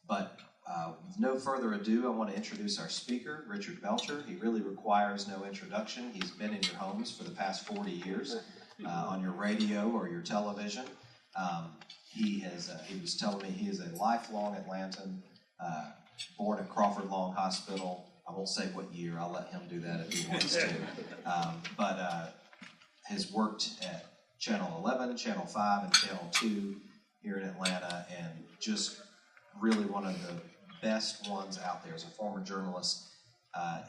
But with no further ado, I want to introduce our speaker, Richard Belcher. He really requires no introduction. He's been in your homes for the past 40 years, on your radio or your television. He was telling me he is a lifelong Atlantan, born at Crawford Long Hospital. I won't say what year. I'll let him do that if he wants to. But has worked at Channel 11, Channel 5, and Channel 2 here in Atlanta, and just really one of the best ones out there as a former journalist.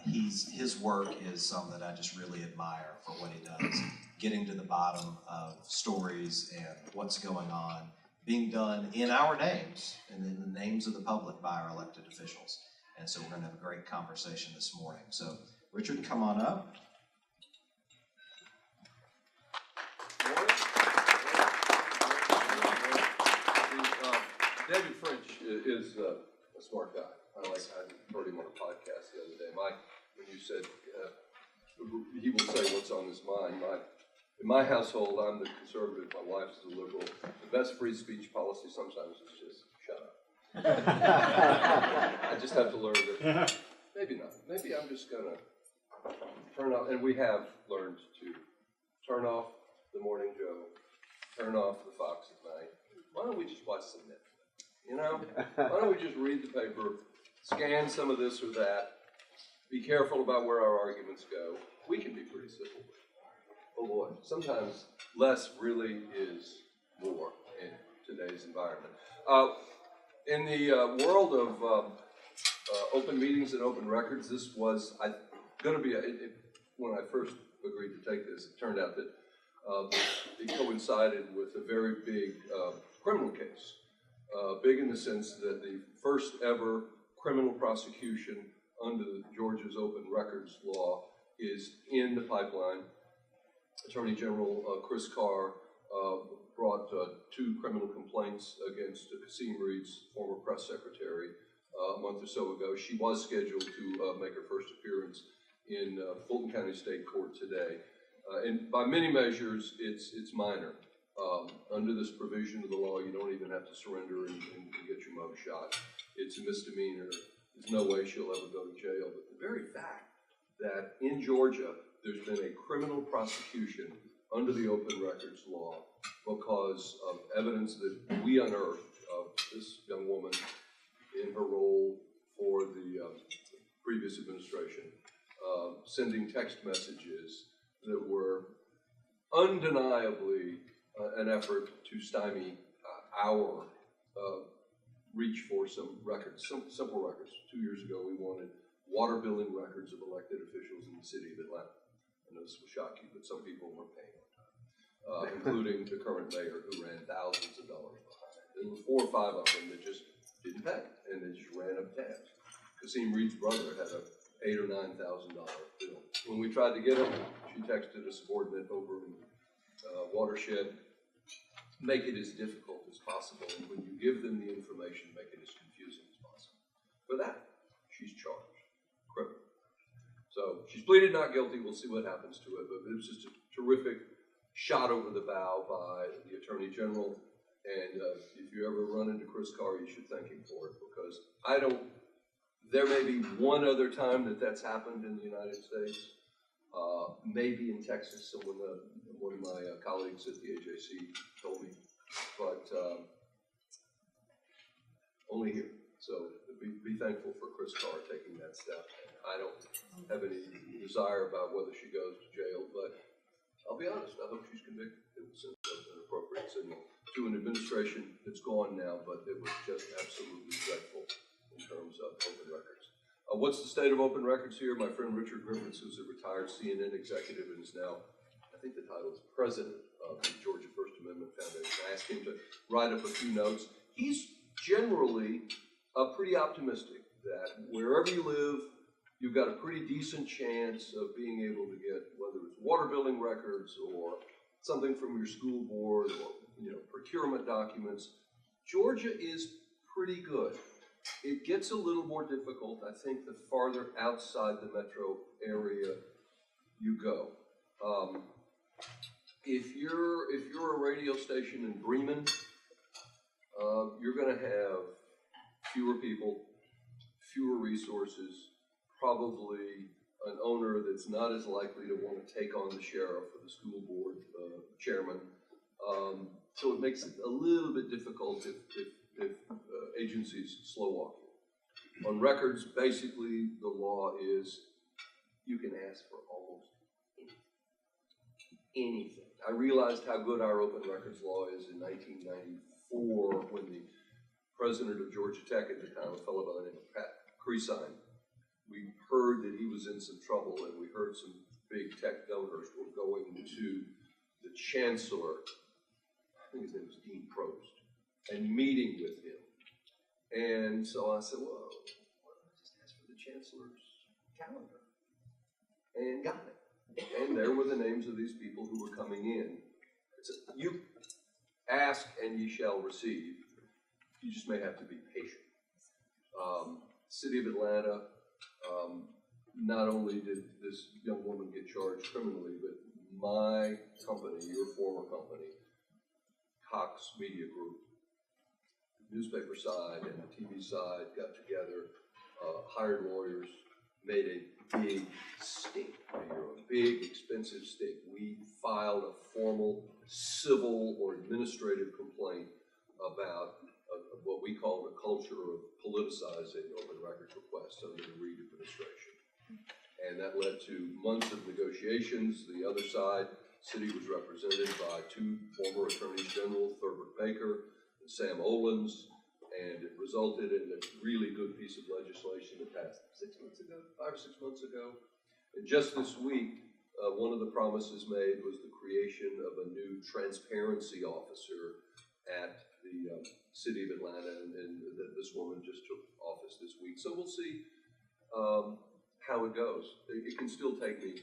His work is something that I just really admire for what he does, getting to the bottom of stories and what's going on, being done in our names and in the names of the public by our elected officials. And so we're going to have a great conversation this morning. So, Richard, come on up. David French is a smart guy. I heard him on a podcast the other day. When you said he will say what's on his mind, in my household, I'm the conservative, my wife's the liberal. The best free speech policy sometimes is just shut up. I just have to learn that. Maybe not. Maybe I'm just going to turn off, and we have learned to turn off the Morning Joe, turn off the Fox at night. Why don't we just watch some Netflix? You know, why don't we just read the paper, scan some of this or that, be careful about where our arguments go. We can be pretty simple. Oh boy, sometimes less really is more in today's environment. In the world of open meetings and open records, this was going to be, when I first agreed to take this, it turned out that it coincided with a very big criminal case. Big in the sense that the first ever criminal prosecution under Georgia's open records law is in the pipeline. Attorney General Chris Carr brought 2 criminal complaints against Kasim Reed's former press secretary a month or so ago. She was scheduled to make her first appearance in Fulton County State Court today. And by many measures, it's minor. Under this provision of the law, you don't even have to surrender and get your mug shot. It's a misdemeanor. There's no way she'll ever go to jail. But the very fact that in Georgia, there's been a criminal prosecution under the open records law because of evidence that we unearthed of this young woman in her role for the previous administration, sending text messages that were undeniably an effort to stymie our reach for some records, simple records. 2 years ago, we wanted water billing records of elected officials in the city of Atlanta. I know this will shock you, but some people weren't paying on time, including the current mayor who ran thousands of dollars behind. There were 4 or 5 of them that just didn't pay, and they just ran up tabs. Kasim Reed's brother had a $8,000 or $9,000 bill. When we tried to get him, she texted a subordinate over in Watershed, make it as difficult as possible, and when you give them the information, make it as confusing as possible. For that, she's charged, criminal. So she's pleaded not guilty. We'll see what happens to it, but it was just a terrific shot over the bow by the Attorney General, and if you ever run into Chris Carr, you should thank him for it, because there may be one other time that that's happened in the United States, maybe in Texas. One of my colleagues at the AJC told me, but only here. So be thankful for Chris Carr taking that step. I don't have any desire about whether she goes to jail, but I'll be honest, I hope she's convicted. It was an appropriate signal to an administration that's gone now, but it was just absolutely dreadful in terms of open records. What's the state of open records here? My friend Richard Griffiths, who's a retired CNN executive and is now, I think the title is president of the Georgia First Amendment Foundation. I asked him to write up a few notes. He's generally pretty optimistic that wherever you live, you've got a pretty decent chance of being able to get, whether it's water billing records or something from your school board or procurement documents. Georgia is pretty good. It gets a little more difficult, I think, the farther outside the metro area you go. If you're a radio station in Bremen, you're going to have fewer people, fewer resources, probably an owner that's not as likely to want to take on the sheriff or the school board chairman. So it makes it a little bit difficult if agencies slow walk you. On records, basically, the law is you can ask for almost anything. I realized how good our open records law is in 1994 when the president of Georgia Tech at the time, a fellow by the name of Pat Creasine, we heard that he was in some trouble, and we heard some big tech donors were going to the chancellor, I think his name was Dean Prost, and meeting with him. And so I said, well, why don't I just ask for the chancellor's calendar? And got it. And there were the names of these people who were coming in. It's you ask and ye shall receive. You just may have to be patient. City of Atlanta, not only did this young woman get charged criminally, but my company, your former company, Cox Media Group, the newspaper side and the TV side got together, hired lawyers, made a big stink, a big expensive stink. We filed a formal civil or administrative complaint about what we call the culture of politicizing open records requests under the Reid administration. And that led to months of negotiations. The other side, city was represented by two former attorneys general, Thurber Baker and Sam Olens, and it resulted in a really good piece of legislation that passed 5 or 6 months ago. And just this week, one of the promises made was the creation of a new transparency officer at the city of Atlanta, and this woman just took office this week. So we'll see how it goes. It can still take me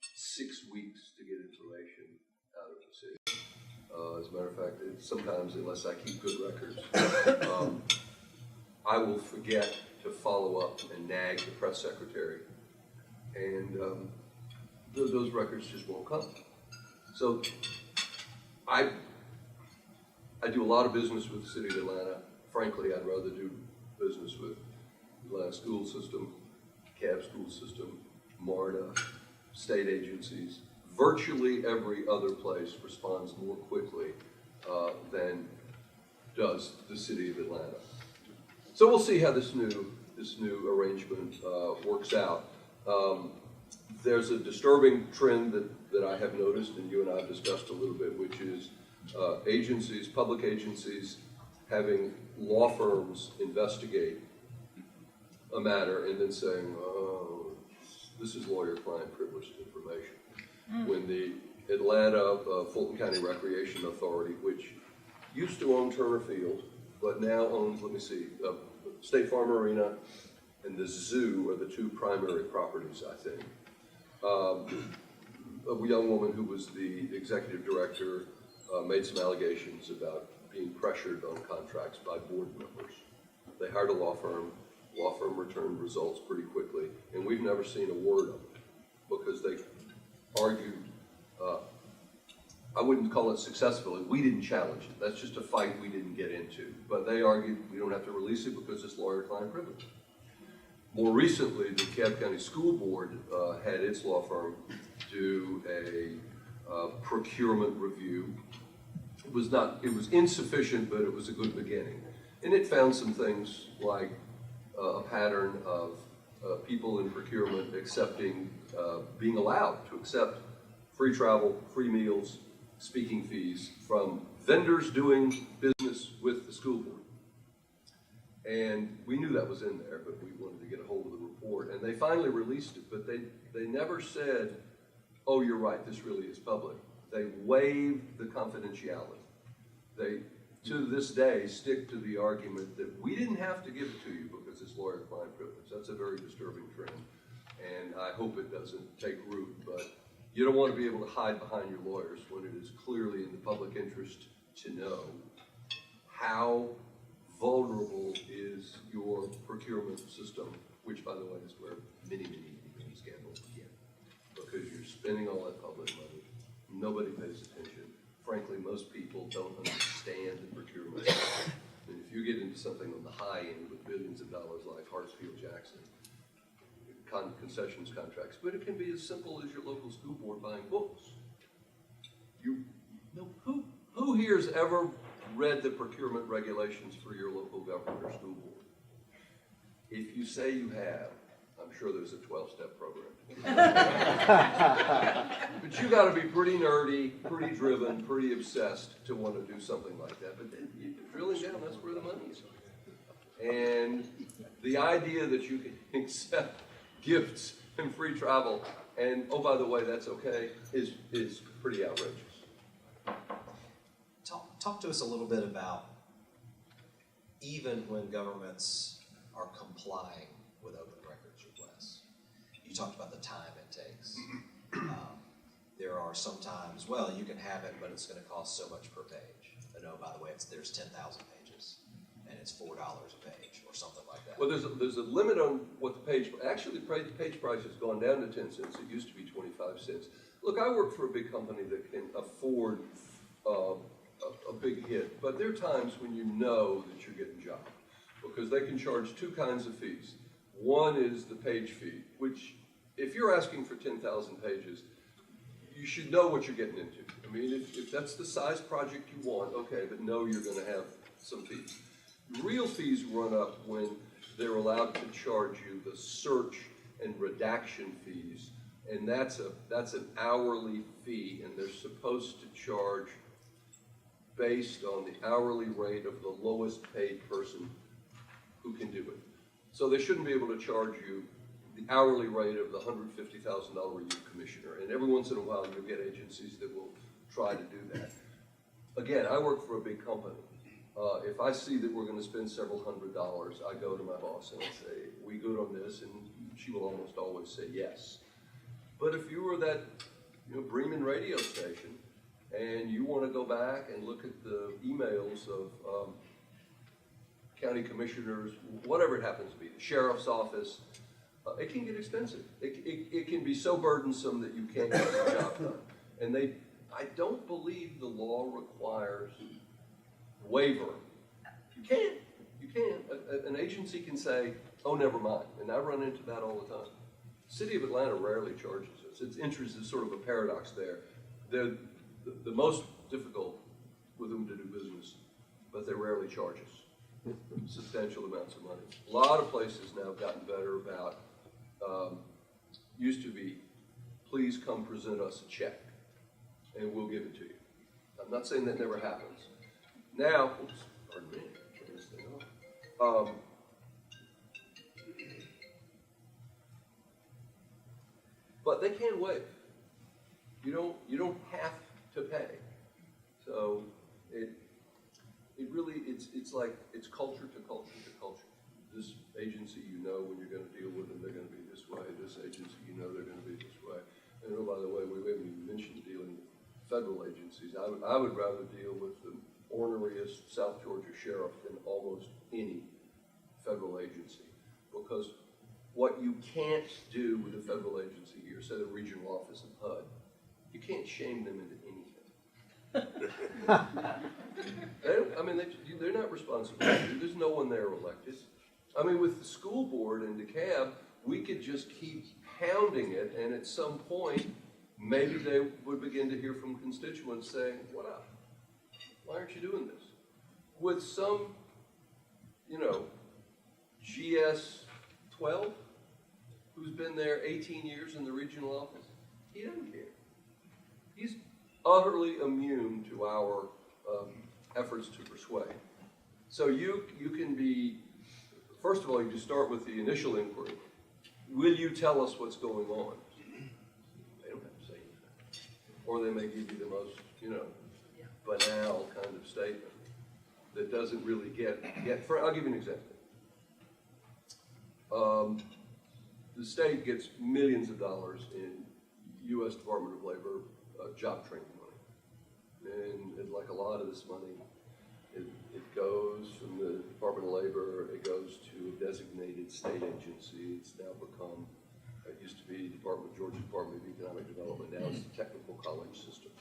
6 weeks to get information out of the city. As a matter of fact, sometimes, unless I keep good records, I will forget to follow up and nag the press secretary, and those records just won't come. So I do a lot of business with the city of Atlanta. Frankly, I'd rather do business with the Atlanta school system, CAB school system, MARTA, state agencies. Virtually every other place responds more quickly than does the city of Atlanta. So we'll see how this new arrangement works out. There's a disturbing trend that I have noticed, and you and I have discussed a little bit, which is agencies, public agencies, having law firms investigate a matter and then saying, oh, this is lawyer-client privileged information. When the Atlanta Fulton County Recreation Authority, which used to own Turner Field, but now owns, State Farm Arena and the zoo are the two primary properties, I think. A young woman who was the executive director made some allegations about being pressured on contracts by board members. They hired a law firm returned results pretty quickly, and we've never seen a word of it because they argued, I wouldn't call it successfully, we didn't challenge it. That's just a fight we didn't get into. But they argued we don't have to release it because it's lawyer-client privilege. More recently, the Cobb County School Board had its law firm do a procurement review. It was insufficient, but it was a good beginning. And it found some things like a pattern of people in procurement accepting, being allowed to accept free travel, free meals, speaking fees from vendors doing business with the school board. And we knew that was in there, but we wanted to get a hold of the report. And they finally released it, but they never said, oh, you're right, this really is public. They waived the confidentiality. They, to this day, stick to the argument that we didn't have to give it to you because it's lawyer-client privilege. That's a very disturbing trend, and I hope it doesn't take root, but you don't want to be able to hide behind your lawyers when it is clearly in the public interest to know how vulnerable is your procurement system, which, by the way, is where many scandals begin, because you're spending all that public money. Nobody pays attention. Frankly, most people don't understand the procurement. And if you get into something on the high end with billions of dollars like Hartsfield Jackson, concessions contracts, but it can be as simple as your local school board buying books. Who here has ever read the procurement regulations for your local government or school board? If you say you have, I'm sure there's a 12-step program. But you got to be pretty nerdy, pretty driven, pretty obsessed to want to do something like that. But then you drilling down, that's where the money is. And the idea that you can accept gifts and free travel, and oh, by the way, that's okay, is pretty outrageous. Talk to us a little bit about, even when governments are complying with open records requests, you talked about the time it takes. There are sometimes, well, you can have it, but it's going to cost so much per page. And oh, by the way, there's 10,000 pages, and it's $4 a page, or something like that. Well, there's a limit on what the page, actually the page price has gone down to 10 cents. It used to be 25 cents. Look, I work for a big company that can afford a big hit, but there are times when you know that you're getting jobbed, because they can charge two kinds of fees. One is the page fee, which if you're asking for 10,000 pages, you should know what you're getting into. I mean, if that's the size project you want, okay, but know you're going to have some fees. Real fees run up when they're allowed to charge you the search and redaction fees, and that's an hourly fee, and they're supposed to charge based on the hourly rate of the lowest paid person who can do it. So they shouldn't be able to charge you the hourly rate of the $150,000 a year commissioner. And every once in a while you'll get agencies that will try to do that. Again, I work for a big company. If I see that we're going to spend several $100s, I go to my boss and I say, we good on this? And she will almost always say yes. But if you were that Bremen radio station, and you want to go back and look at the emails of county commissioners, whatever it happens to be, the sheriff's office, it can get expensive. It can be so burdensome that you can't get the job done. And I don't believe the law requires waiver. You can. An agency can say, oh, never mind. And I run into that all the time. The city of Atlanta rarely charges us. Its interest is sort of a paradox there. They're the most difficult with whom to do business, but they rarely charge us substantial amounts of money. A lot of places now have gotten better about, used to be, please come present us a check, and we'll give it to you. I'm not saying that never happens. Now, oops, pardon me, turn this thing off. But they can waive. You don't have to pay. So it really, it's like, it's culture to culture to culture. This agency, when you're going to deal with them, they're going to be this way. This agency, they're going to be this way. And oh, by the way, we haven't even mentioned dealing with federal agencies. I would rather deal with the orneriest South Georgia sheriff than almost any federal agency. Because what you can't do with a federal agency here, say the regional office of HUD, you can't shame them into anything. They're not responsible. There's no one there elected. I mean, with the school board and DeKalb, we could just keep pounding it, and at some point, maybe they would begin to hear from constituents saying, what up? Why aren't you doing this? With some, GS 12, who's been there 18 years in the regional office, he doesn't care. He's utterly immune to our efforts to persuade. So you can be, first of all, you just start with the initial inquiry. Will you tell us what's going on? They don't have to say anything. Or they may give you the most, banal kind of statement that doesn't really I'll give you an example. The state gets millions of dollars in U.S. Department of Labor job training money. And like a lot of this money, it goes from the Department of Labor, it goes to a designated state agency. It's now become, it used to be Georgia Department of Economic Development, now it's the technical college system,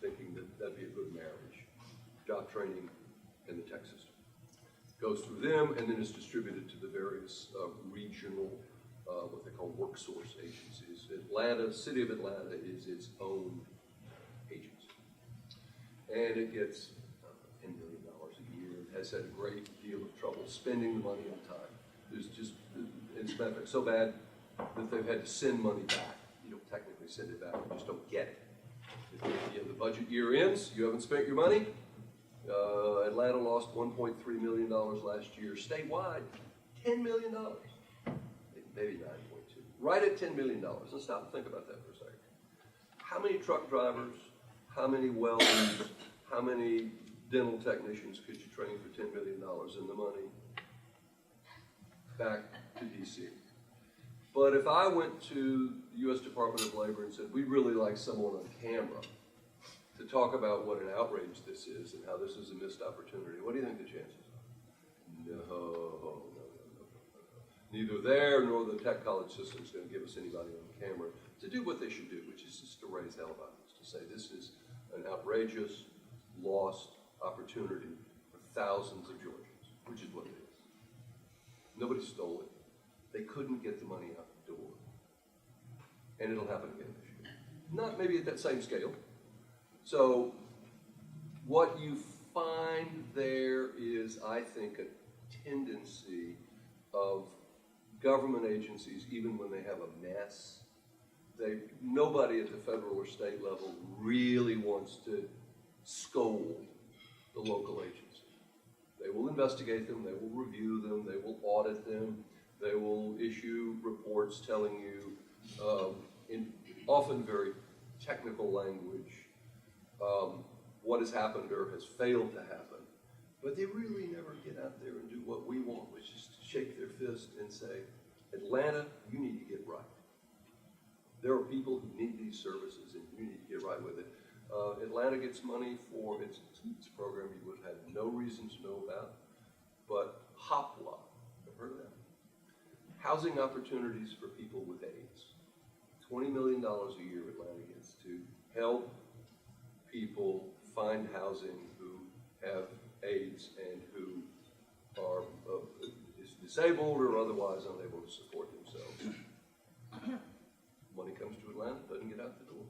thinking that that'd be a good marriage, job training and the tech system. goes through them, and then is distributed to the various regional, what they call work source agencies. City of Atlanta is its own agency. And it gets $10 million a year. It has had a great deal of trouble spending the money on time. There's just, it's so bad that they've had to send money back. You don't technically send it back, you just don't get it. If the budget year ends, you haven't spent your money. Atlanta lost $1.3 million last year. Statewide, $10 million. Maybe 9.2. Right at $10 million. Let's stop and think about that for a second. How many truck drivers, how many welders, how many dental technicians could you train for $10 million in the money back to DC? But if I went to the U.S. Department of Labor and said, we'd really like someone on camera to talk about what an outrage this is and how this is a missed opportunity, what do you think the chances are? No. Neither there nor the tech college system is going to give us anybody on camera to do what they should do, which is just to raise hell about this, to say this is an outrageous, lost opportunity for thousands of Georgians, which is what it is. Nobody stole it. They couldn't get the money out the door. And it'll happen again this year. Not maybe at that same scale. So what you find there is, I think, a tendency of government agencies, even when they have a mess, nobody at the federal or state level really wants to scold the local agency. They will investigate them, they will review them, they will audit them, they will issue reports telling you, in often very technical language, what has happened or has failed to happen. But they really never get out there and do what we want, which is to shake their fist and say, Atlanta, you need to get right. There are people who need these services and you need to get right with it. Atlanta gets money for its program you would have had no reason to know about, but HOPWA, ever heard of that? Housing opportunities for people with AIDS. $20 million a year Atlanta gets to help people find housing who have AIDS and who are disabled or otherwise unable to support themselves. Money comes to Atlanta, doesn't get out the door.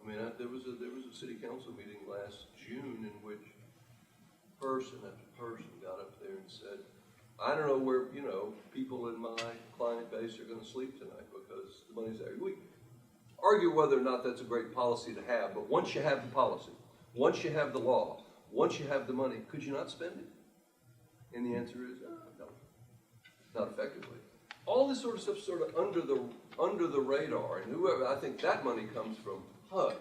I mean, there was a city council meeting last June in which person after person got up there and said, I don't know where, people in my client base are going to sleep tonight because the money's there. We argue whether or not that's a great policy to have, but once you have the policy, once you have the law, once you have the money, could you not spend it? And the answer is, no, not effectively. All this sort of stuff sort of under the radar, and whoever, I think that money comes from HUD.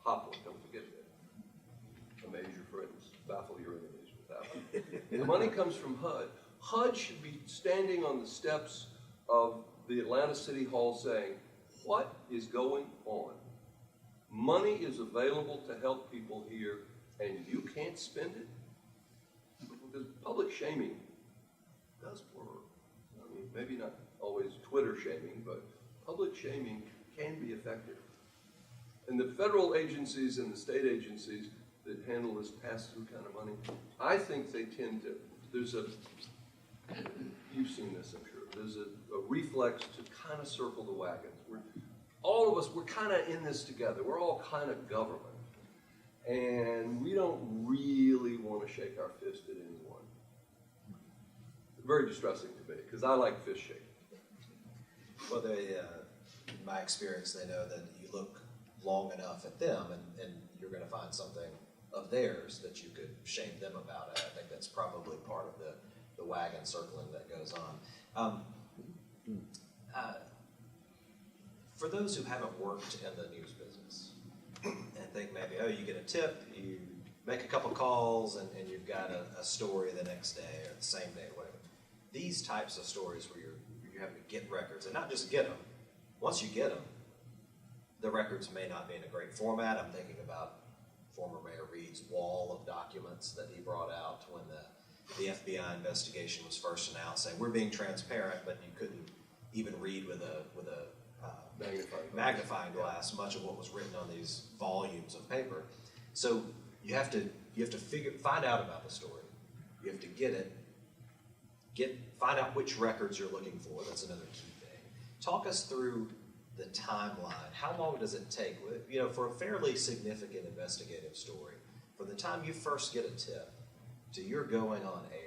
HOPWA, don't forget that. Amaze your friends, baffle your enemies with that one. The money comes from HUD. HUD should be standing on the steps of the Atlanta City Hall saying, what is going on? Money is available to help people here, and you can't spend it? Because public shaming does work. I mean, maybe not always Twitter shaming, but public shaming can be effective. And the federal agencies and the state agencies that handle this pass-through kind of money, I think they tend to, you've seen this, I'm sure, there's a reflex to kind of circle the wagons. All of us, we're kind of in this together. We're all kind of government. And we don't really want to shake our fist at anyone. Very distressing to me, because I like fist shaking. Well, in my experience, they know that you look long enough at them and you're going to find something of theirs that you could shame them about it. I think that's probably part of the wagon circling that goes on. For those who haven't worked in the news business and think maybe, you get a tip, you make a couple calls, and you've got a story the next day or the same day, whatever. These types of stories where you're having to get records, and not just get them. Once you get them, the records may not be in a great format. I'm thinking about former Mayor Reed's wall of documents that he brought out when the FBI investigation was first announced, saying we're being transparent, but you couldn't even read with a magnifying glass much of what was written on these volumes of paper. So you have to find out about the story. You have to get it, find out which records you're looking for. That's another key thing. Talk us through the timeline. How long does it take? You know, for a fairly significant investigative story, from the time you first get a tip to you're going on air,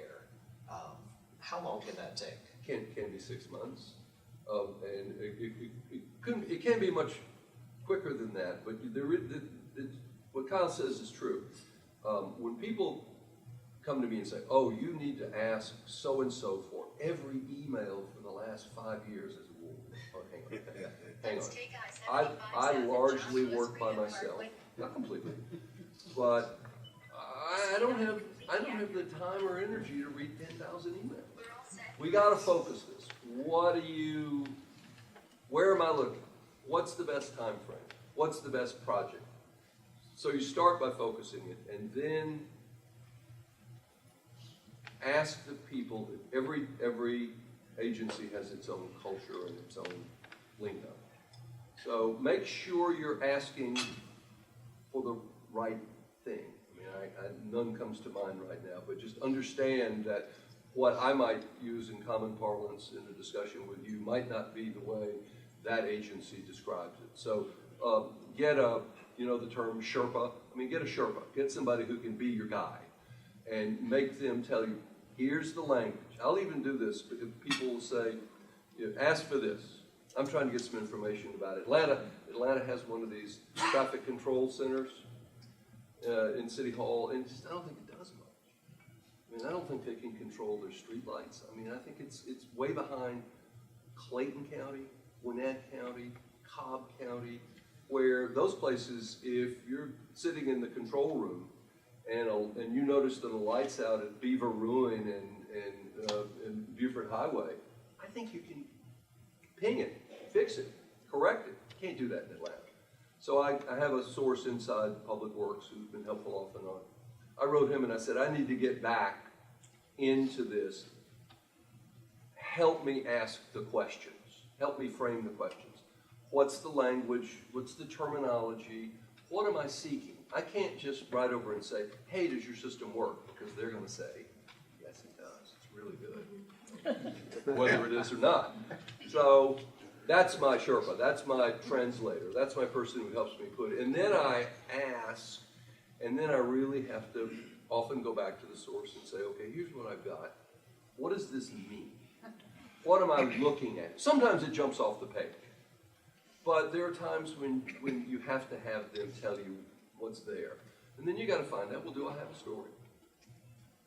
how long can that take? Can be 6 months, and it can be much quicker than that. But what Kyle says is true. When people come to me and say, "Oh, you need to ask so and so for every email for the last 5 years," as a rule. Oh, hang on. I largely work by myself, not completely, but I don't have the time or energy to read 10,000 emails. We got to focus this. Where am I looking? What's the best time frame? What's the best project? So you start by focusing it, and then ask the people. Every agency has its own culture and its own lingo. So make sure you're asking for the right thing. I mean, none comes to mind right now, but just understand that what I might use in common parlance in a discussion with you might not be the way that agency describes it. So get the term Sherpa. I mean, get a Sherpa. Get somebody who can be your guide and make them tell you, here's the language. I'll even do this because people will say, ask for this. I'm trying to get some information about Atlanta. Atlanta has one of these traffic control centers in City Hall, and I don't think it does much. I mean, I don't think they can control their street lights. I mean, I think it's way behind Clayton County, Gwinnett County, Cobb County, where those places, if you're sitting in the control room and you notice that the light's out at Beaver Ruin and Buford Highway, I think you can ping it, fix it, correct it. You can't do that in Atlanta. So I have a source inside Public Works who's been helpful off and on. I wrote him and I said, I need to get back into this. Help me ask the questions. Help me frame the questions. What's the language? What's the terminology? What am I seeking? I can't just write over and say, hey, does your system work? Because they're going to say, yes, it does. It's really good. Whether it is or not. So that's my Sherpa. That's my translator. That's my person who helps me put it. And then I ask, and then I really have to often go back to the source and say, okay, here's what I've got. What does this mean? What am I looking at? Sometimes it jumps off the page. But there are times when you have to have them tell you what's there. And then you got to find out, well, do I have a story?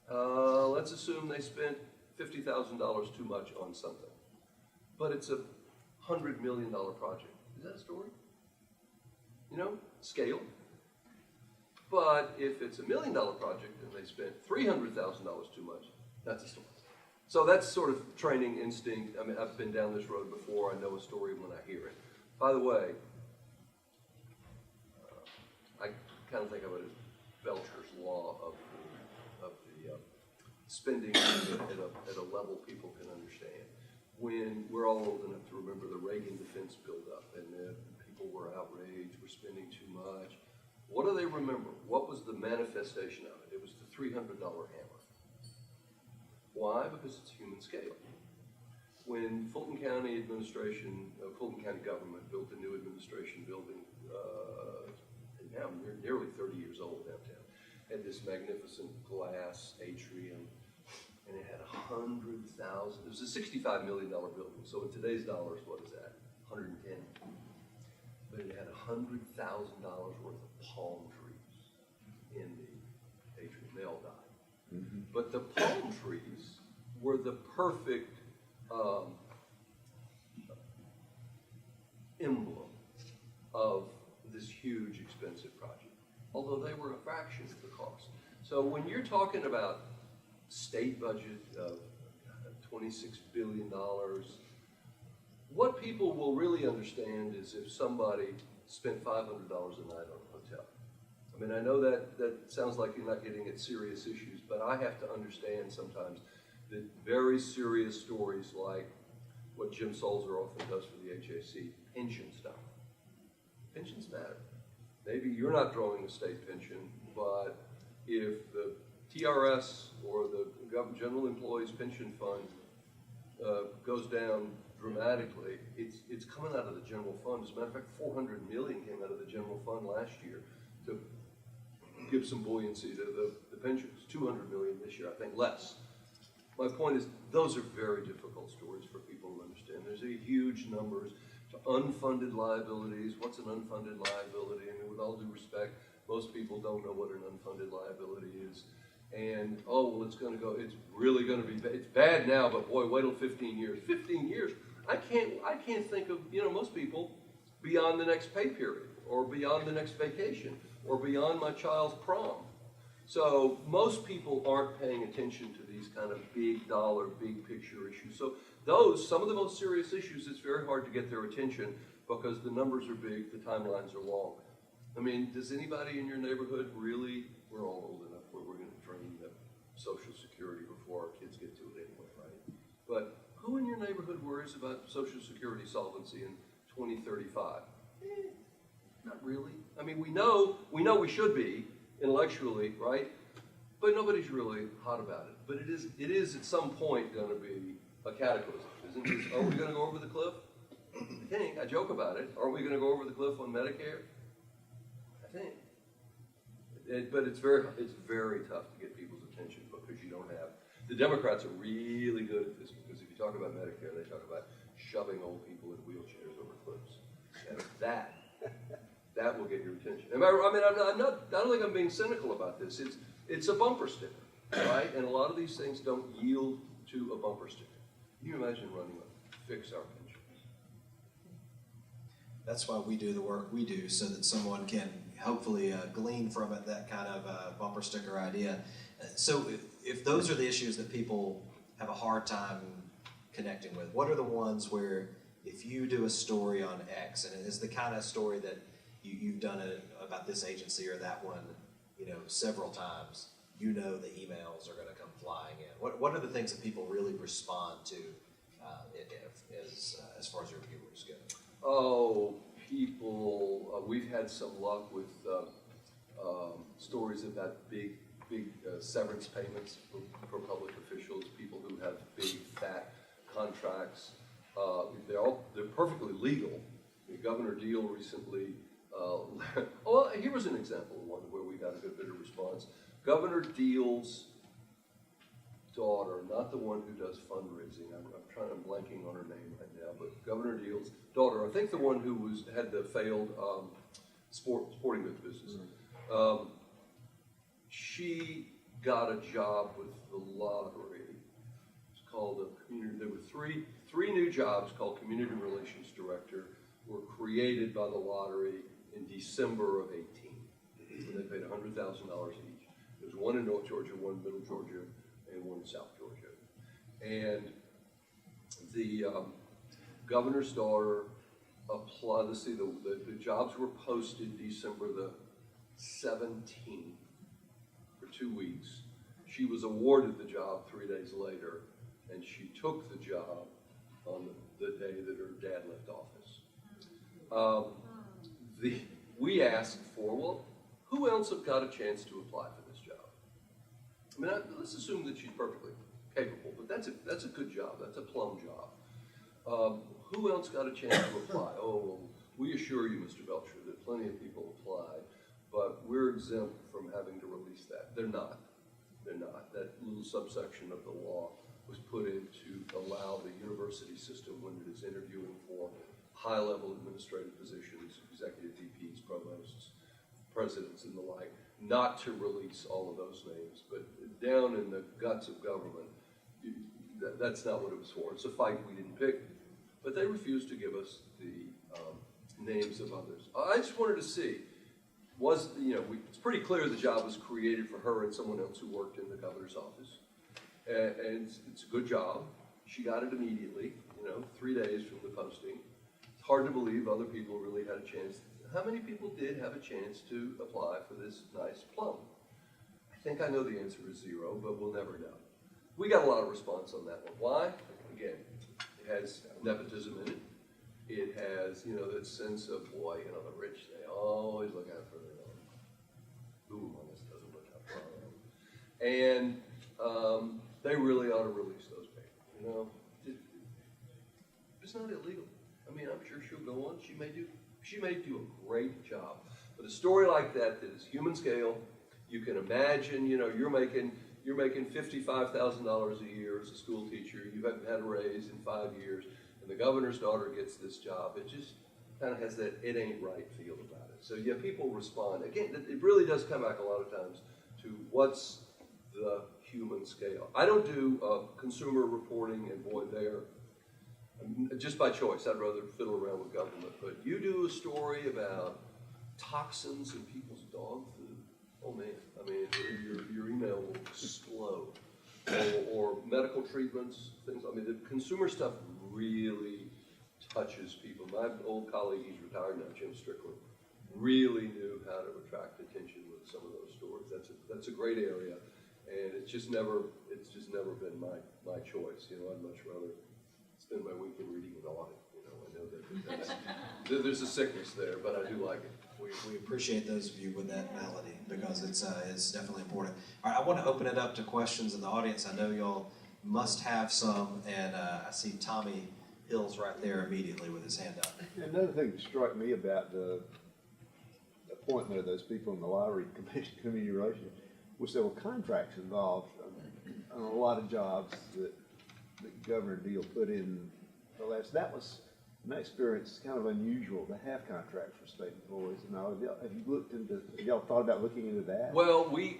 Let's assume they spent $50,000 too much on something. But it's a $100 million project. Is that a story? Scale. But if it's $1 million project and they spent $300,000 too much, that's a story. So that's sort of training instinct. I mean, I've been down this road before. I know a story when I hear it. By the way, I kind of think of it as Belcher's law of the spending at a level people can understand. When we're all old enough to remember the Reagan defense buildup and people were outraged, we're spending too much. What do they remember? What was the manifestation of it? It was the $300 hammer. Why? Because it's human scale. When Fulton County government built a new administration building, now nearly 30 years old downtown, had this magnificent glass atrium, and it had 100,000. It was a $65 million building. So in today's dollars, what is that? 110. But it had $100,000 worth of palm trees in the atrium. They all died. Mm-hmm. But the palm trees were the perfect emblem of this huge, expensive project, although they were a fraction of the cost. So when you're talking about state budget of $26 billion, what people will really understand is if somebody spent $500 a night on a hotel. I mean, I know that sounds like you're not getting at serious issues, but I have to understand sometimes that very serious stories like what Jim Sulzer often does for the HAC, pension stuff. Pensions matter. Maybe you're not drawing a state pension, but if the TRS or the general employees pension fund goes down dramatically, it's coming out of the general fund. As a matter of fact, $400 million came out of the general fund last year to give some buoyancy to the pensions. $200 million this year, I think, less. My point is, those are very difficult stories for people to understand. There's a huge numbers to unfunded liabilities. What's an unfunded liability? I mean, with all due respect, most people don't know what an unfunded liability is. And, oh, well, it's really going to be bad. It's bad now, but boy, wait till 15 years. 15 years? I can't think of, most people beyond the next pay period, or beyond the next vacation, or beyond my child's prom. So most people aren't paying attention to these kind of big dollar, big picture issues. So some of the most serious issues, it's very hard to get their attention because the numbers are big, the timelines are long. I mean, does anybody in your neighborhood really, we're all old enough where we're going to drain the Social Security before our kids get to it anyway, right? But who in your neighborhood worries about Social Security solvency in 2035? Not really. I mean, we know we should be intellectually, right? But nobody's really hot about it. But it is at some point going to be a cataclysm, isn't it? Are we going to go over the cliff? I think. I joke about it. Are we going to go over the cliff on Medicare? I think. But it's very tough to get people's attention because you don't have. The Democrats are really good at this because if you talk about Medicare, they talk about shoving old people in wheelchairs over cliffs, and that will get your attention. I don't think I'm being cynical about this. It's a bumper sticker, right? And a lot of these things don't yield to a bumper sticker. Can you imagine running a fix our pensions? That's why we do the work we do, so that someone can hopefully glean from it that kind of bumper sticker idea. So if those are the issues that people have a hard time connecting with, what are the ones where if you do a story on X, and it is the kind of story that you've done it about this agency or that one, several times, the emails are going to come flying in. What are the things that people really respond to as far as your viewers go? Oh, people, we've had some luck with stories about big severance payments for public officials, people who have big, fat contracts. They're perfectly legal. Governor Deal recently, here was an example of one where we got a good bit of response. Governor Deal's daughter, not the one who does fundraising, I'm blanking on her name right now, but Governor Deal's daughter, I think the one who had the failed sporting goods business. She got a job with the lottery. It's called a community. There were three new jobs called Community Relations Director were created by the lottery in December of 18. And they paid $100,000 each. There's one in North Georgia, one in Middle Georgia, and one in South Georgia. And the governor's daughter applied. Let's see, the jobs were posted December the 17th for 2 weeks. She was awarded the job 3 days later, and she took the job on the day that her dad left office. We asked for, well, who else have got a chance to apply for this job? I mean, let's assume that she's perfectly capable, but that's a good job. That's a plum job. Who else got a chance to apply? Oh, well, we assure you, Mr. Belcher, that plenty of people applied, but we're exempt from having to release that. They're not. They're not. That little subsection of the law was put in to allow the university system, when it is interviewing for high-level administrative positions, executive VPs, provosts, presidents, and the like, not to release all of those names. But down in the guts of government, that's not what it was for. It's a fight we didn't pick, but they refused to give us the names of others. I just wanted to see, it's pretty clear the job was created for her and someone else who worked in the governor's office. And it's a good job. She got it immediately, 3 days from the posting. It's hard to believe other people really had a chance. How many people did have a chance to apply for this nice plum? I think I know the answer is 0, but we'll never know. We got a lot of response on that one. Why? Again, it has nepotism in it. It has, that sense of, boy, the rich, they always look out for their own. Who among us doesn't look out for our own? And they really ought to release those papers, you know? It's not illegal. I mean, I'm sure she'll go on. She may do a great job. But a story like that is human scale, you can imagine, you know, you're making $55,000 a year as a school teacher. You haven't had a raise in 5 years, and the governor's daughter gets this job. It just kind of has that it ain't right feel about it. So yeah, people respond. Again, it really does come back a lot of times to what's the human scale. I don't do consumer reporting, and boy, just by choice, I'd rather fiddle around with government. But you do a story about toxins in people's dog food, oh man, I mean, your email will explode. Or medical treatments, things, I mean, the consumer stuff really touches people. My old colleague, he's retired now, Jim Strickland, really knew how to attract attention with some of those stories. That's a great area, and it's just never been my choice. You know, I'd much rather spend my weekend reading an audit. You know, I know that there's a sickness there, but I do like it. We appreciate those of you with that melody because it's definitely important. All right, I want to open it up to questions in the audience. I know y'all must have some, and I see Tommy Hills right there immediately with his hand up. Another thing that struck me about the appointment of those people in the lottery commission, community relations, was there were contracts involved on a lot of jobs that Governor Deal put in the last. That was, in my experience, kind of unusual to have contracts for state employees. And all. Have y'all thought about looking into that? Well, we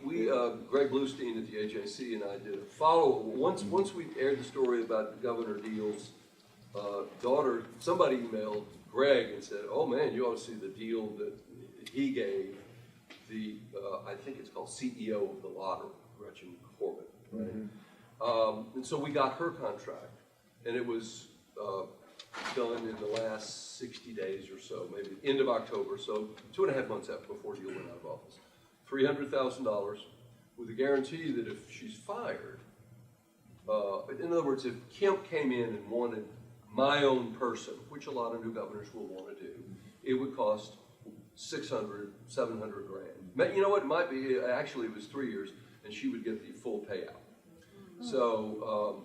Greg Bluestein at the HAC and I did a follow. Once we aired the story about Governor Deal's daughter, somebody emailed Greg and said, "Oh man, you ought to see the deal that he gave the I think it's called CEO of the lottery, Gretchen Corbett." Right? Mm-hmm. And so we got her contract, and it was done in the last 60 days or so, maybe end of October, so 2.5 months before Deal went out of office. $300,000 with a guarantee that if she's fired, in other words, if Kemp came in and wanted my own person, which a lot of new governors will want to do, it would cost $600,000, $700,000 grand. You know what? It might be, actually it was 3 years, and she would get the full payout. So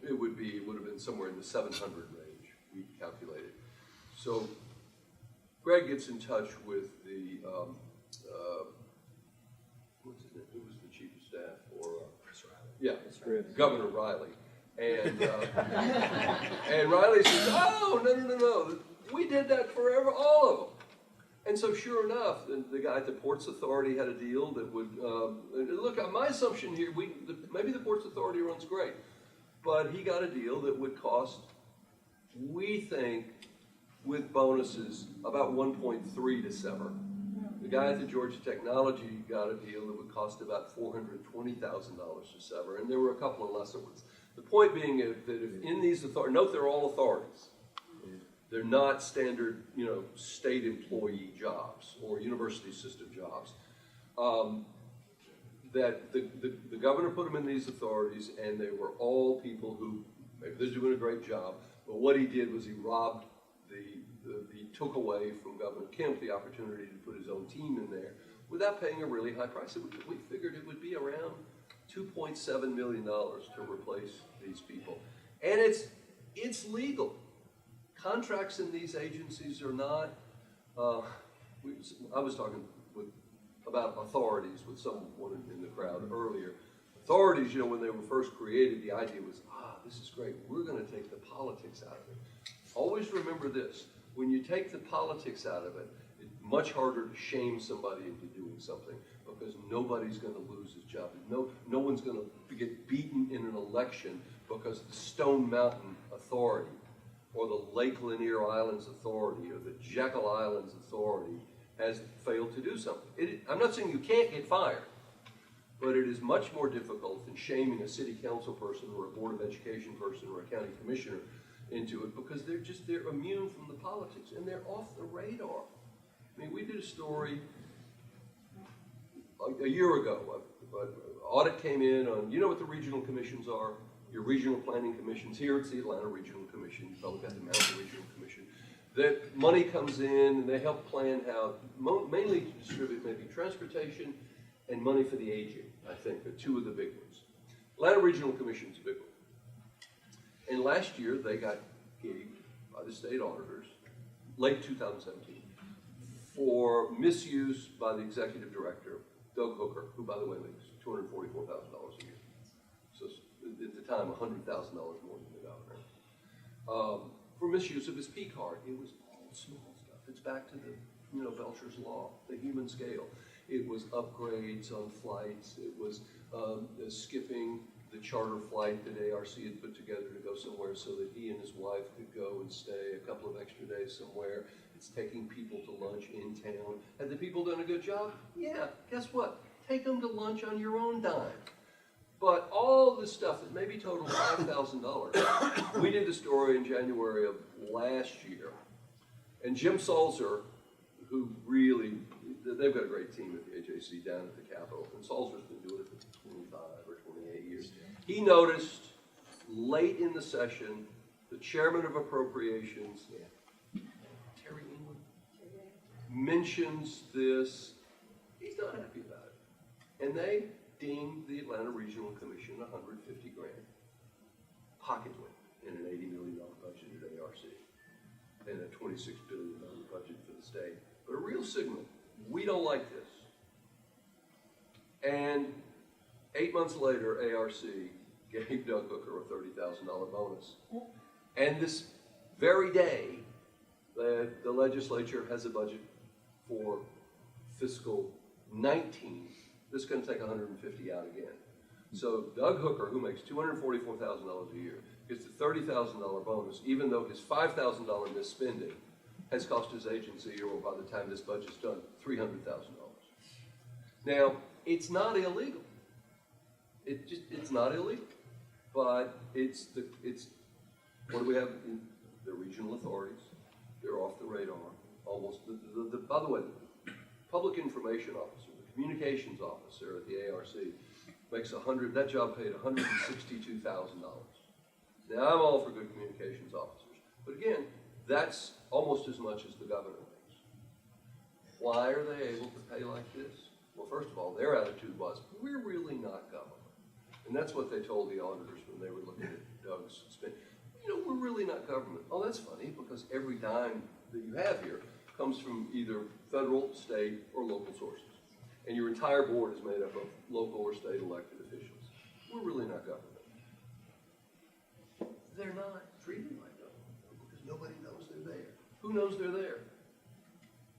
it would have been somewhere in the 700 range, we calculated. So Greg gets in touch with the, what's his name? Who was the chief of staff? Or Chris Riley. Yeah, Chris. Governor Riley. And and Riley says, "Oh, no. We did that forever, all of them." And so sure enough, the guy at the Ports Authority had a deal that would, look, my assumption here, maybe the Ports Authority runs great, but he got a deal that would cost, we think, with bonuses, about 1.3 to sever. The guy at the Georgia Technology got a deal that would cost about $420,000 to sever, and there were a couple of lesser ones. The point being that if in these authorities, note they're all authorities. They're not standard, state employee jobs or university system jobs. That the governor put them in these authorities, and they were all people who, maybe they're doing a great job, but what he did was he took away from Governor Kemp the opportunity to put his own team in there without paying a really high price. We figured it would be around $2.7 million to replace these people. And it's legal. Contracts in these agencies are not, I was talking about authorities with someone in the crowd earlier. Authorities, when they were first created, the idea was, this is great, we're going to take the politics out of it. Always remember this, when you take the politics out of it, it's much harder to shame somebody into doing something because nobody's going to lose his job. No one's going to get beaten in an election because the Stone Mountain Authority or the Lake Lanier Islands Authority or the Jekyll Islands Authority has failed to do something. I'm not saying you can't get fired, but it is much more difficult than shaming a city council person or a board of education person or a county commissioner into it because they're immune from the politics and they're off the radar. I mean, we did a story a year ago. An audit came in on, you know what the regional commissions are? Your regional planning commissions. Here it's the Atlanta Regional Commission. You probably got the Mountain Regional Commission. That money comes in and they help plan how, mainly to distribute maybe transportation and money for the aging, I think, are two of the big ones. Atlanta Regional Commission's a big one. And last year, they got gigged by the state auditors, late 2017, for misuse by the executive director, Doug Hooker, who, by the way, makes $244,000 a year. So at the time, $100,000 more than the governor. For misuse of his P card. It was all small stuff. It's back to the, Belcher's law, the human scale. It was upgrades on flights. It was skipping the charter flight that ARC had put together to go somewhere so that he and his wife could go and stay a couple of extra days somewhere. It's taking people to lunch in town. Had the people done a good job? Yeah, guess what? Take them to lunch on your own dime. But all this stuff that maybe totaled $5,000, we did the story in January of last year. And Jim Salzer, who really, they've got a great team at the AJC down at the Capitol, and Salzer's been doing it for 25 or 28 years. He noticed late in the session, the chairman of appropriations, Terry England, mentions this. He's not happy about it. And they dinged the Atlanta Regional Commission $150 grand. Pocket win in an $80 million budget at ARC and a $26 billion budget for the state. But a real signal, we don't like this. And 8 months later, ARC gave Doug Hooker a $30,000 bonus. And this very day, the legislature has a budget for fiscal 19. This is going to take 150 out again. So Doug Hooker, who makes $244,000 a year, gets a $30,000 bonus, even though his $5,000 misspending has cost his agency, or by the time this budget's done, $300,000. Now, it's not illegal. It's not illegal, but what do we have? The regional authorities, they're off the radar. Almost, by the way, the public information officer, the communications officer at the ARC makes that job paid $162,000. Now, I'm all for good communications officers, but again, that's almost as much as the governor makes. Why are they able to pay like this? Well, first of all, their attitude was, we're really not government. And that's what they told the auditors when they were looking at Doug's spend. We're really not government. Oh, that's funny, because every dime that you have here comes from either federal, state, or local sources. And your entire board is made up of local or state elected officials. We're really not government. They're not treated like government because nobody knows they're there. Who knows they're there?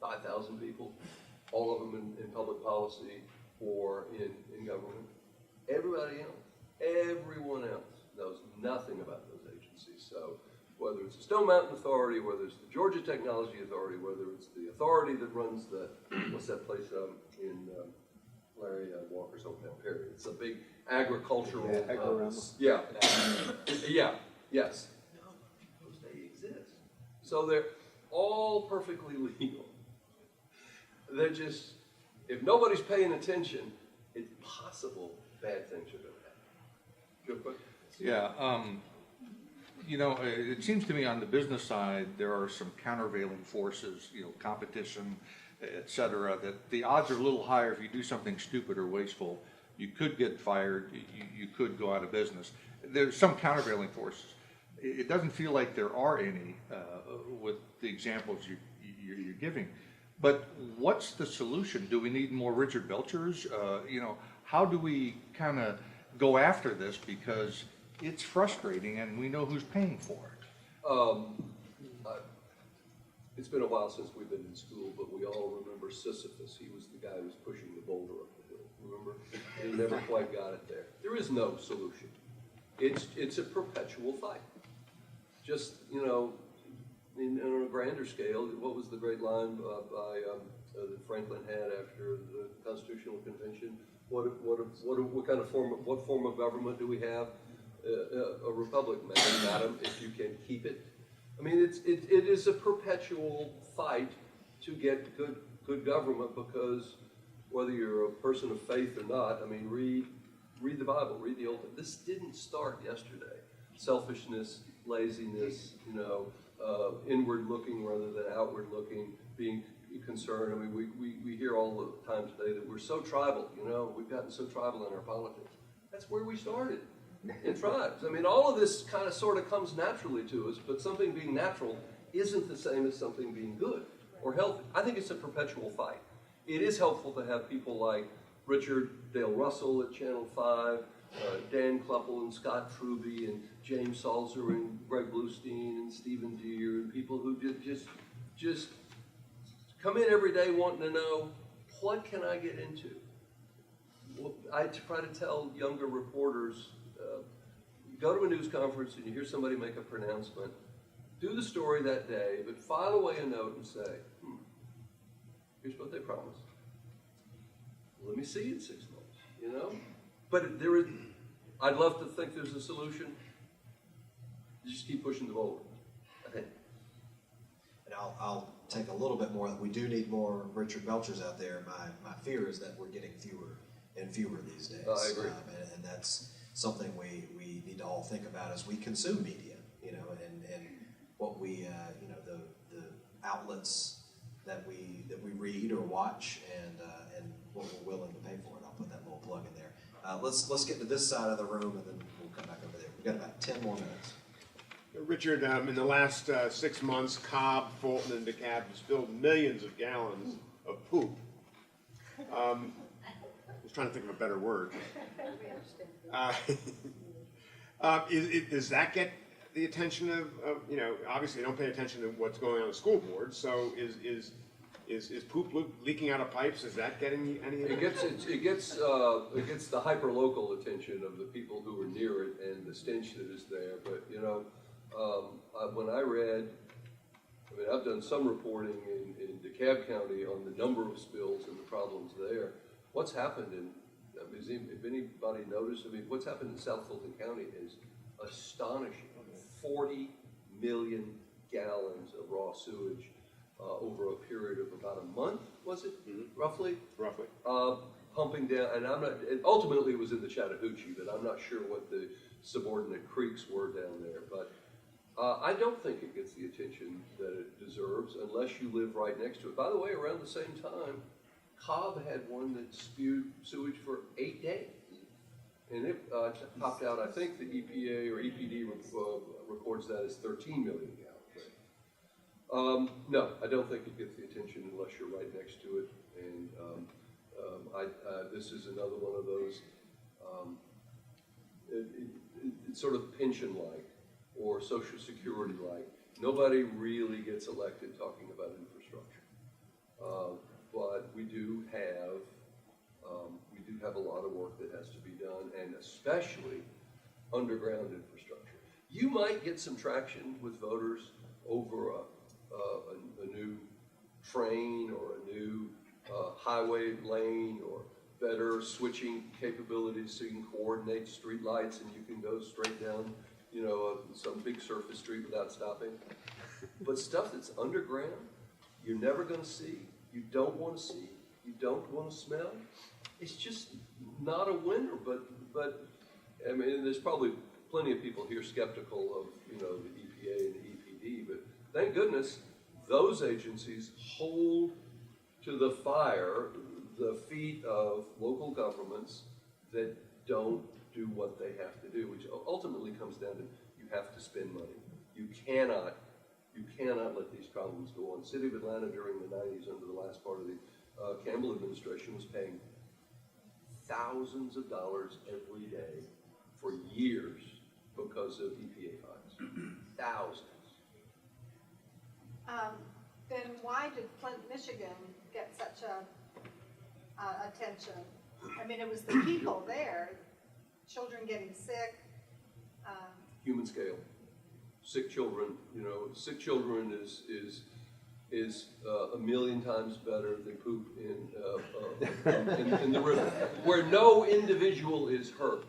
5,000 people, all of them in public policy or in government. Everyone else knows nothing about those agencies. So whether it's the Stone Mountain Authority, whether it's the Georgia Technology Authority, whether it's the authority that runs what's that place in Larry Walker's hometown, Perry. It's a big agricultural, yes. No, because they exist. So they're all perfectly legal. They're just, if nobody's paying attention, it's possible bad things are going to happen. Good question? Yeah, it seems to me on the business side, there are some countervailing forces, competition, et cetera, that the odds are a little higher if you do something stupid or wasteful. You could get fired, you could go out of business. There's some countervailing forces. It doesn't feel like there are any with the examples you're giving. But what's the solution? Do we need more Richard Belchers? How do we kind of go after this? Because it's frustrating and we know who's paying for it. It's been a while since we've been in school, but we all remember Sisyphus. He was the guy who was pushing the boulder up the hill, remember? And he never quite got it there. There is no solution. It's a perpetual fight. Just, on a grander scale, what was the great line that Franklin had after the Constitutional Convention? What form of government do we have? A republic, madam, if you can keep it. I mean, it is a perpetual fight to get good government, because whether you're a person of faith or not, I mean, read the Bible, read the Old Testament. This didn't start yesterday. Selfishness, laziness, inward looking rather than outward looking, being concerned. I mean, we hear all the time today that we're so tribal, we've gotten so tribal in our politics. That's where we started, in tribes. I mean, all of this kind of sort of comes naturally to us, but something being natural isn't the same as something being good or healthy. I think it's a perpetual fight. It is helpful to have people like Richard Dale Russell at Channel 5, Dan Kluppel and Scott Truby and James Salzer and Greg Bluestein and Stephen Deere and people who just come in every day wanting to know, what can I get into? Well, I try to tell younger reporters, you go to a news conference and you hear somebody make a pronouncement, do the story that day, but file away a note and say, here's what they promised. Let me see in 6 months, you know? But there is, I'd love to think there's a solution. Just keep pushing the boulder, I think. And I'll take a little bit more. We do need more Richard Belchers out there. My fear is that we're getting fewer and fewer these days. I agree. And that's something we need to all think about as we consume media, you know, and what we, you know, the outlets that we read or watch, and what we're willing to pay for it. I'll put that little plug in there. Let's get to this side of the room, and then we'll come back over there. We've got about 10 more minutes. Richard, in the last 6 months, Cobb, Fulton, and DeKalb have spilled millions of gallons of poop. I was trying to think of a better word. Does that get the attention of, you know, obviously they don't pay attention to what's going on the school board, so is poop leaking out of pipes? Is that getting any attention? It gets the hyper-local attention of the people who are near it and the stench that is there. But, you know, when I read, I mean, I've done some reporting in DeKalb County on the number of spills and the problems there. What's happened in, I mean, if anybody noticed, I mean, what's happened in South Fulton County is astonishing. 40 million gallons of raw sewage over a period of about a month, was it, roughly? Roughly. Pumping down, and I'm not, ultimately it was in the Chattahoochee, but I'm not sure what the subordinate creeks were down there. But I don't think it gets the attention that it deserves unless you live right next to it. By the way, around the same time, Cobb had one that spewed sewage for 8 days. And it topped out, I think the EPA or EPD records that as 13 million gallons. No, I don't think it gets the attention unless you're right next to it. And this is another one of those, it's sort of pension-like or Social Security-like. Nobody really gets elected talking about infrastructure. But we do have a lot of work that has to be done, and especially underground infrastructure. You might get some traction with voters over a new train or a new highway lane or better switching capabilities so you can coordinate street lights and you can go straight down, you know, some big surface street without stopping. But stuff that's underground, you're never going to see, you don't want to see, you don't want to smell. It's just not a winner, but I mean, there's probably plenty of people here skeptical of, you know, the EPA and the EPD, but thank goodness those agencies hold to the fire the feet of local governments that don't do what they have to do, which ultimately comes down to you have to spend money. You cannot let these problems go on. The city of Atlanta during the 90s, under the last part of the Campbell administration, was paying thousands of dollars every day for years because of EPA fines. Thousands. Then why did Flint, Michigan get such attention? I mean, it was the people there, children getting sick. Human scale. Sick children, you know, sick children is a million times better than poop in the river, where no individual is hurt.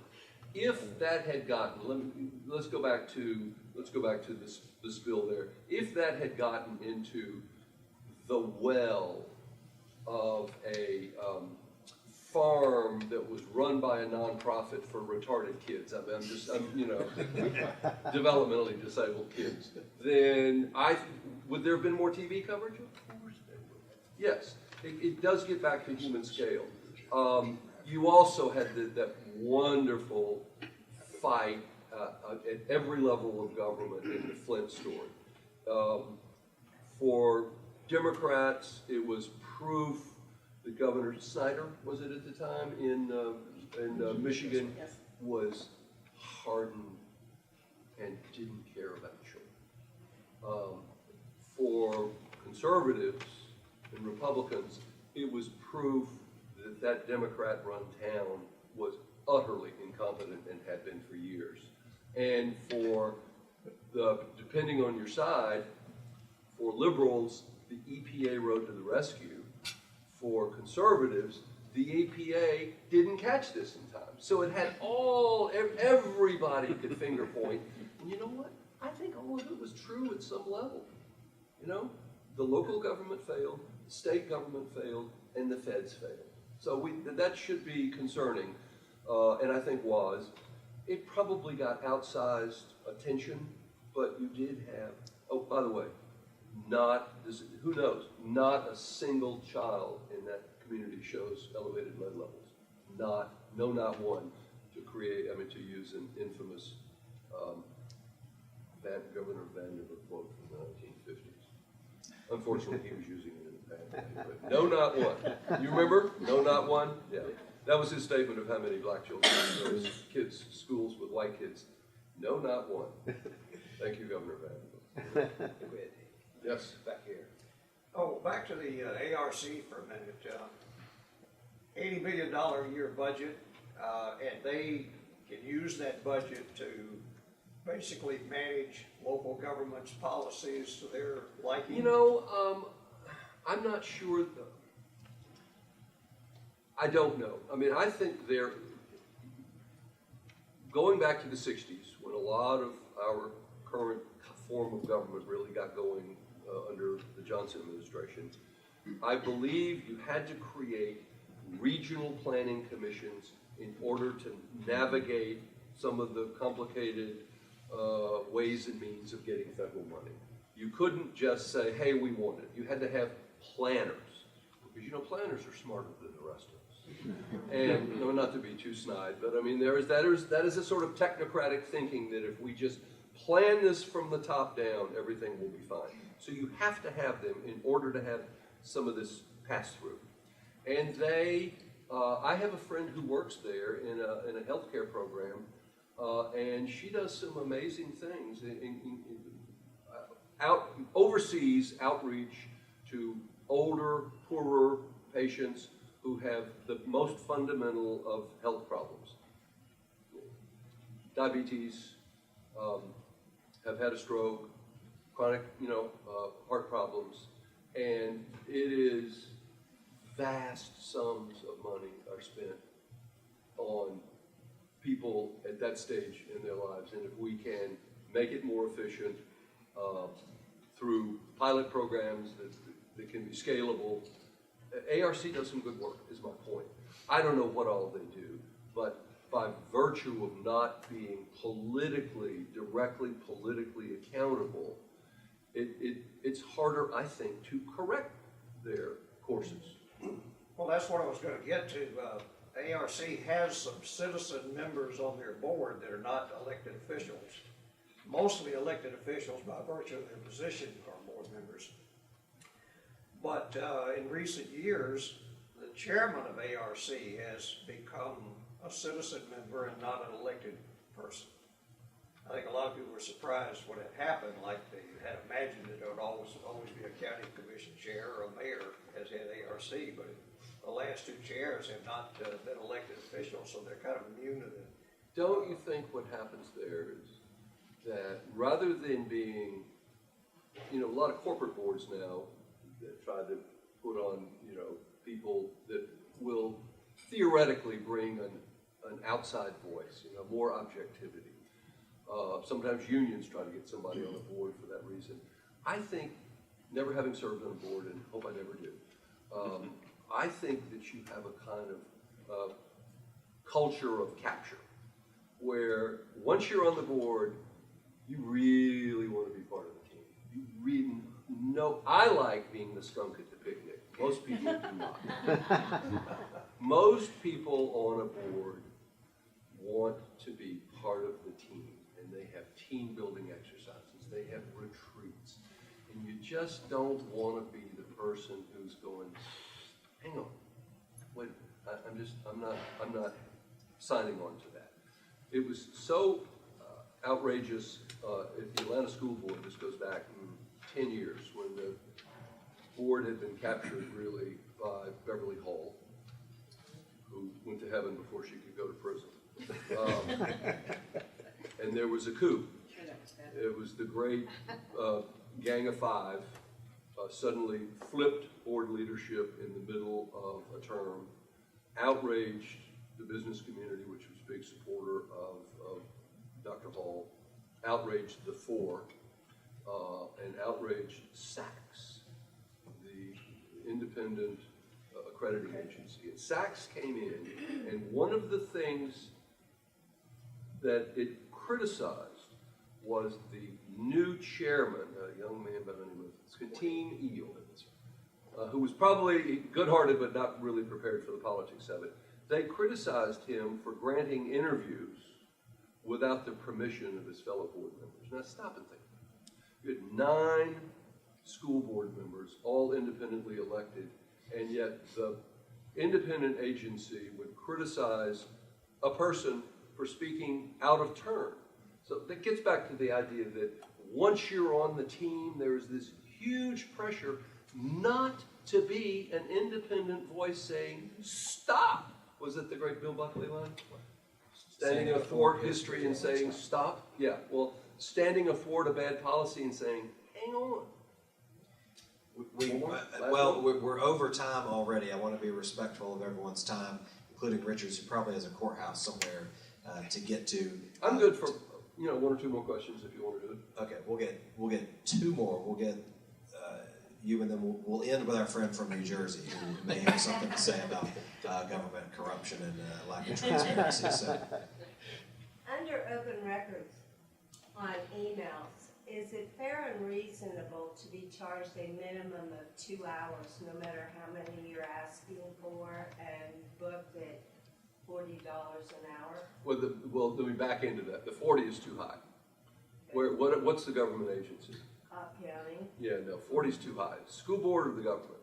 If that had gotten, let's go back to this bill there. If that had gotten into the well of a farm that was run by a nonprofit for retarded kids, I'm you know, developmentally disabled kids, then would there have been more TV coverage? Of course there would. Yes, it does get back to human scale. you also had that wonderful fight at every level of government in the Flint story. For Democrats, it was proof that Governor Snyder, was it at the time, in Michigan, was hardened and didn't care about children. For conservatives and Republicans, it was proof that that Democrat-run town was utterly incompetent and had been for years. And for depending on your side, for liberals, the EPA rode to the rescue. For conservatives, the EPA didn't catch this in time. So it had everybody could finger point. And you know what? I think all of it was true at some level. You know, the local government failed, the state government failed, and the feds failed. So that should be concerning, and I think was. It probably got outsized attention, but you did have, oh, by the way, who knows, not a single child in that community shows elevated lead levels. Not one, to use an infamous Governor Vanderbilt quote from the 1950s. Unfortunately, he was using it in the past. But no, not one. You remember? No, not one? Yeah. That was his statement of how many black children in those kids' schools with white kids. No, not one. Thank you, Governor Vanderbilt. Yes. Back here. Oh, back to the ARC for a minute. $80 million a year budget, and they can use that budget to basically manage local government's policies to their liking. You know, I'm not sure. I don't know. I mean, I think they're going back to the 60s when a lot of our current form of government really got going under the Johnson administration. I believe you had to create regional planning commissions in order to navigate some of the complicated ways and means of getting federal money. You couldn't just say, hey, we want it. You had to have planners, because you know planners are smarter than the rest of us. And no, not to be too snide, but I mean that is a sort of technocratic thinking that if we just plan this from the top down, everything will be fine. So you have to have them in order to have some of this pass through. And I have a friend who works there in a healthcare program, and she does some amazing things. Overseas outreach to older, poorer patients who have the most fundamental of health problems. Diabetes, have had a stroke, chronic, heart problems, and it is vast sums of money are spent on people at that stage in their lives. And if we can make it more efficient through pilot programs that can be scalable, ARC does some good work, is my point. I don't know what all they do, but by virtue of not being directly politically accountable, it's harder, I think, to correct their courses. Well, that's what I was going to get to. ARC has some citizen members on their board that are not elected officials. Mostly elected officials by virtue of their position are board members. But in recent years, the chairman of ARC has become a citizen member and not an elected person. I think a lot of people were surprised when it happened, like they had imagined that there would always be a county commission chair or a mayor as had ARC, but the last two chairs have not been elected officials, so they're kind of immune to that. Don't you think what happens there is that rather than being, a lot of corporate boards now that try to put on, people that will theoretically bring an outside voice, more objectivity. Sometimes unions try to get somebody on the board for that reason. I think, never having served on a board, and hope I never do, I think that you have a kind of culture of capture, where once you're on the board, you really want to be part of the team. You really know. I like being the skunk at the picnic. Most people do not. Most people on a board want to be part of the team, and they have team building exercises, they have retreats, and you just don't want to be the person who's going, hang on, wait a minute, I'm not signing on to that. It was so outrageous at the Atlanta School Board. This goes back 10 years when the board had been captured really by Beverly Hall, who went to heaven before she could go to prison. And there was a coup. It was the great Gang of Five suddenly flipped board leadership in the middle of a term, outraged the business community, which was a big supporter of Dr. Hall, outraged the Four, and outraged SACS, the independent accrediting agency. And SACS came in, and one of the things that it criticized was the new chairman, a young man by the name of Skatine Eel, who was probably good-hearted but not really prepared for the politics of it. They criticized him for granting interviews without the permission of his fellow board members. Now stop and think. You had 9 school board members, all independently elected, and yet the independent agency would criticize a person for speaking out of turn. So that gets back to the idea that once you're on the team, there's this huge pressure not to be an independent voice saying, stop. Was it the great Bill Buckley line? Standing athwart history and saying, stop? Yeah, well, standing athwart a bad policy and saying, hang on. We're over time already. I want to be respectful of everyone's time, including Richard's, who probably has a courthouse somewhere to get to. I'm good for 1 or 2 more questions if you want to do it. Okay, we'll get 2 more. We'll get you, and then we'll end with our friend from New Jersey, who may have something to say about government corruption and lack of transparency. So. Under open records on emails, is it fair and reasonable to be charged a minimum of 2 hours, no matter how many you're asking for, and booked at $40 an hour? Well, let me back into that. The 40 is too high. What's the government agency? Cobb County, Yeah, no, 40 is too high. School board or the government?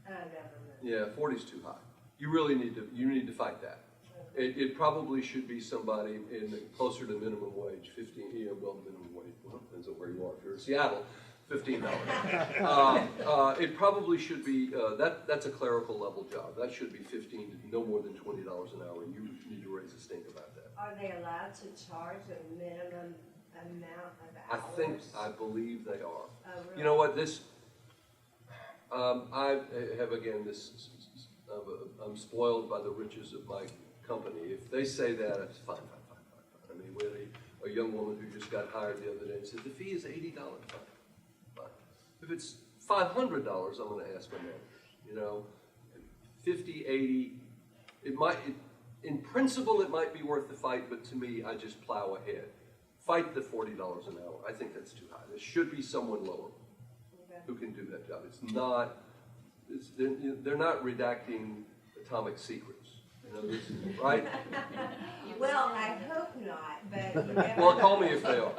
government. Yeah, 40 is too high. You really need to fight that. It probably should be somebody closer to minimum wage, 15. Minimum wage. Well, depends on where you are. If you're in Seattle, $15. It probably should be that's a clerical level job. That should be 15 to no more than $20 an hour. And you need to raise a stink about that. Are they allowed to charge a minimum amount of hours? I believe they are. Oh, really? You know what? I have again I'm spoiled by the riches of my company. If they say that, it's fine. I mean, we had a young woman who just got hired the other day and said the fee is $80. Fine. If it's $500, I'm going to ask my manager. 50, 80. In principle, it might be worth the fight, but to me, I just plow ahead. Fight the $40 an hour. I think that's too high. There should be someone lower who can do that job. It's not. They're not redacting atomic secrets. Right? Well, I hope not, but you never Well, know. call me if they are.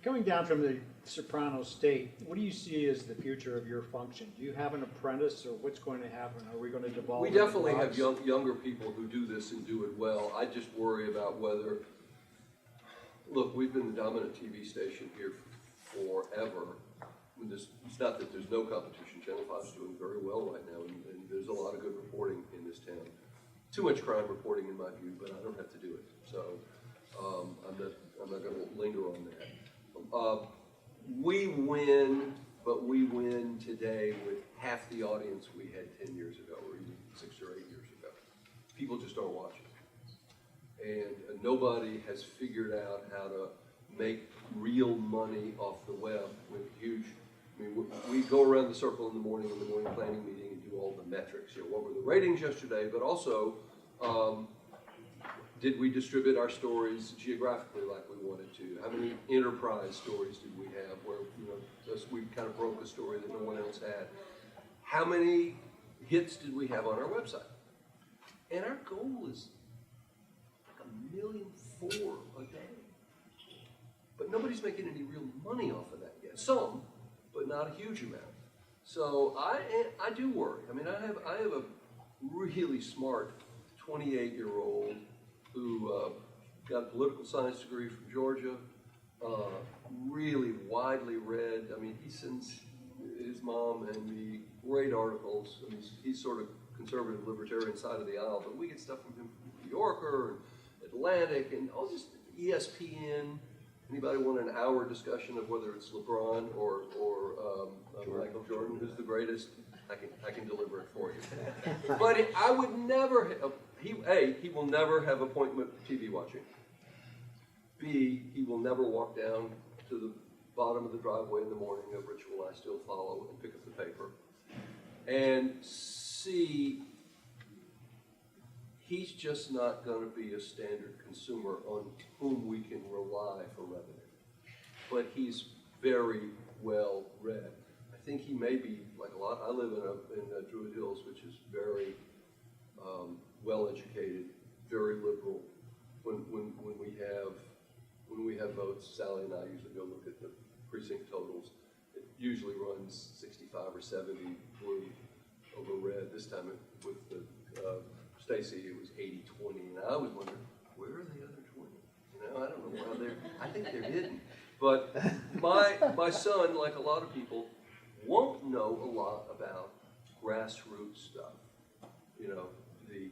Coming down from the soprano state, what do you see as the future of your function? Do you have an apprentice, or what's going to happen? Are we going to devolve? We into definitely have blocks? younger people who do this and do it well. I just worry about whether. Look, we've been the dominant TV station here forever. It's not that there's no competition. Channel 5 is doing very well right now, and there's a lot of good reporting in this town. Too much crime reporting, in my view, but I don't have to do it. So I'm not going to linger on that. We win, but we win today with half the audience we had 10 years ago, or even 6 or 8 years ago. People just aren't watching. And nobody has figured out how to make real money off the web with huge. We go around the circle in the morning planning meeting and do all the metrics. What were the ratings yesterday? But also, did we distribute our stories geographically like we wanted to? How many enterprise stories did we have where we kind of broke a story that no one else had? How many hits did we have on our website? And our goal is like 1.4 million a day. But nobody's making any real money off of that yet. Some, but not a huge amount. So I do worry. I mean, I have a really smart 28-year-old who got a political science degree from Georgia, really widely read. I mean, he sends his mom and me great articles. I mean, he's sort of conservative libertarian side of the aisle, but we get stuff from him from New Yorker and Atlantic and all just ESPN. Anybody want an hour discussion of whether it's LeBron or Michael Jordan, who's the greatest? I can deliver it for you. But I would never. He will never have appointment TV watching. B, he will never walk down to the bottom of the driveway in the morning, a ritual I still follow, and pick up the paper. And C, he's just not going to be a standard consumer on whom we can rely for revenue. But he's very well read. I think he may be like a lot. I live in Druid Hills, which is very well educated, very liberal. When we have votes, Sally and I usually go look at the precinct totals. It usually runs 65 or 70 blue over red. This time with Stacy, it was 80-20, and I always wondered, where are the other 20? You know, I don't know why I think they're hidden. But my son, like a lot of people, won't know a lot about grassroots stuff. You know, the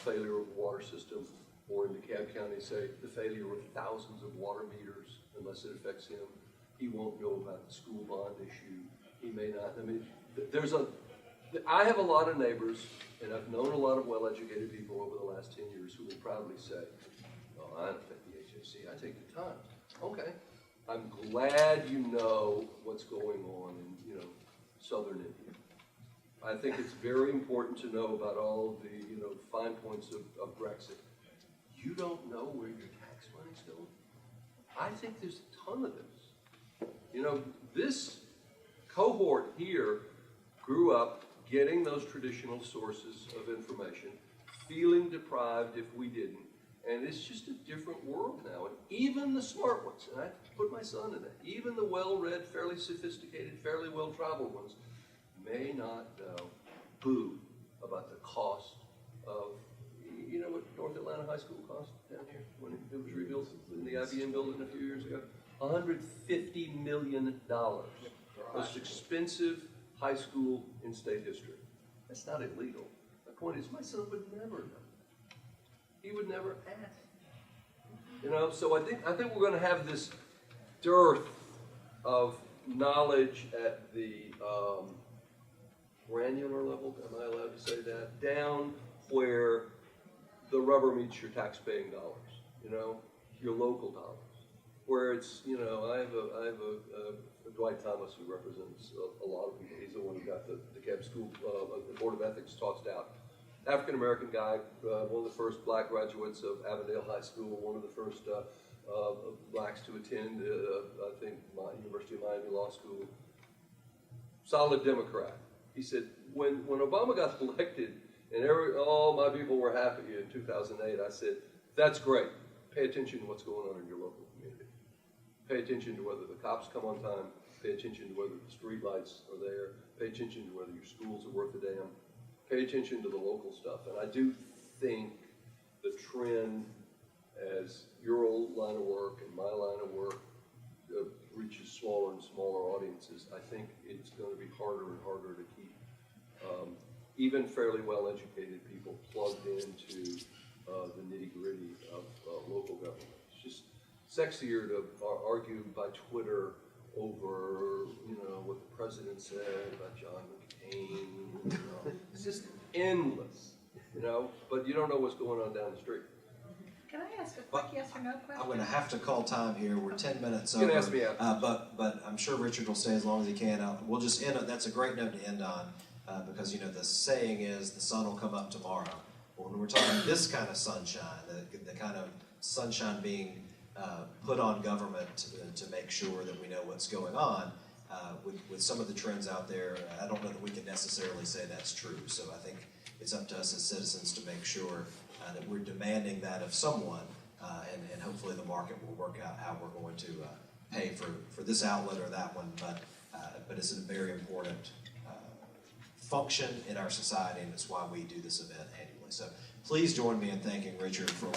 failure of the water system, or in DeKalb County, say, the failure of thousands of water meters, unless it affects him. He won't know about the school bond issue. He may not. I mean, I have a lot of neighbors, and I've known a lot of well-educated people over the last 10 years who will proudly say, oh, I don't take the HAC, I take the Times. Okay. I'm glad you know what's going on in, you know, southern India. I think it's very important to know about all of the, you know, fine points of Brexit. You don't know where your tax money's going? I think there's a ton of this. You know, this cohort here grew up getting those traditional sources of information, feeling deprived if we didn't, and it's just a different world now. And even the smart ones, and I put my son in that, even the well-read, fairly sophisticated, fairly well-traveled ones may not know boo about the cost of, you know what North Atlanta High School cost down here when it was rebuilt in the IBM building a few years ago? $150 million. Most expensive high school in state history. That's not illegal. My point is, my son would never know. He would never ask. You know, so I think we're going to have this dearth of knowledge at the granular level. Am I allowed to say that? Down where the rubber meets your tax-paying dollars. You know, your local dollars. Where it's, you know, I have a Dwight Thomas who represents a lot of people. He's the one who got the DeKalb School, the Board of Ethics tossed out. African-American guy, one of the first black graduates of Avondale High School, one of the first blacks to attend, I think, University of Miami Law School. Solid Democrat. He said, when Obama got elected and all my people were happy in 2008, I said, that's great. Pay attention to what's going on in your local community. Pay attention to whether the cops come on time. Pay attention to whether the street lights are there. Pay attention to whether your schools are worth a damn. Pay attention to the local stuff. And I do think the trend, as your old line of work and my line of work reaches smaller and smaller audiences, I think it's going to be harder and harder to keep even fairly well-educated people plugged into the nitty-gritty of local government. It's just sexier to argue by Twitter over, you know, what the president said about John McCain. You know. It's just endless, you know, but you don't know what's going on down the street. Can I ask a quick yes or no question? I'm going to have to call time here. We're 10 minutes over. You can ask me after. But I'm sure Richard will stay as long as he can. We'll just end on, that's a great note to end on, because, you know, the saying is the sun will come up tomorrow. Well, when we're talking this kind of sunshine, the kind of sunshine being put on government to make sure that we know what's going on, with some of the trends out there, I don't know that we can necessarily say that's true. So I think it's up to us as citizens to make sure that we're demanding that of someone, and hopefully the market will work out how we're going to pay for this outlet or that one. But it's a very important function in our society, and it's why we do this event annually. So please join me in thanking Richard for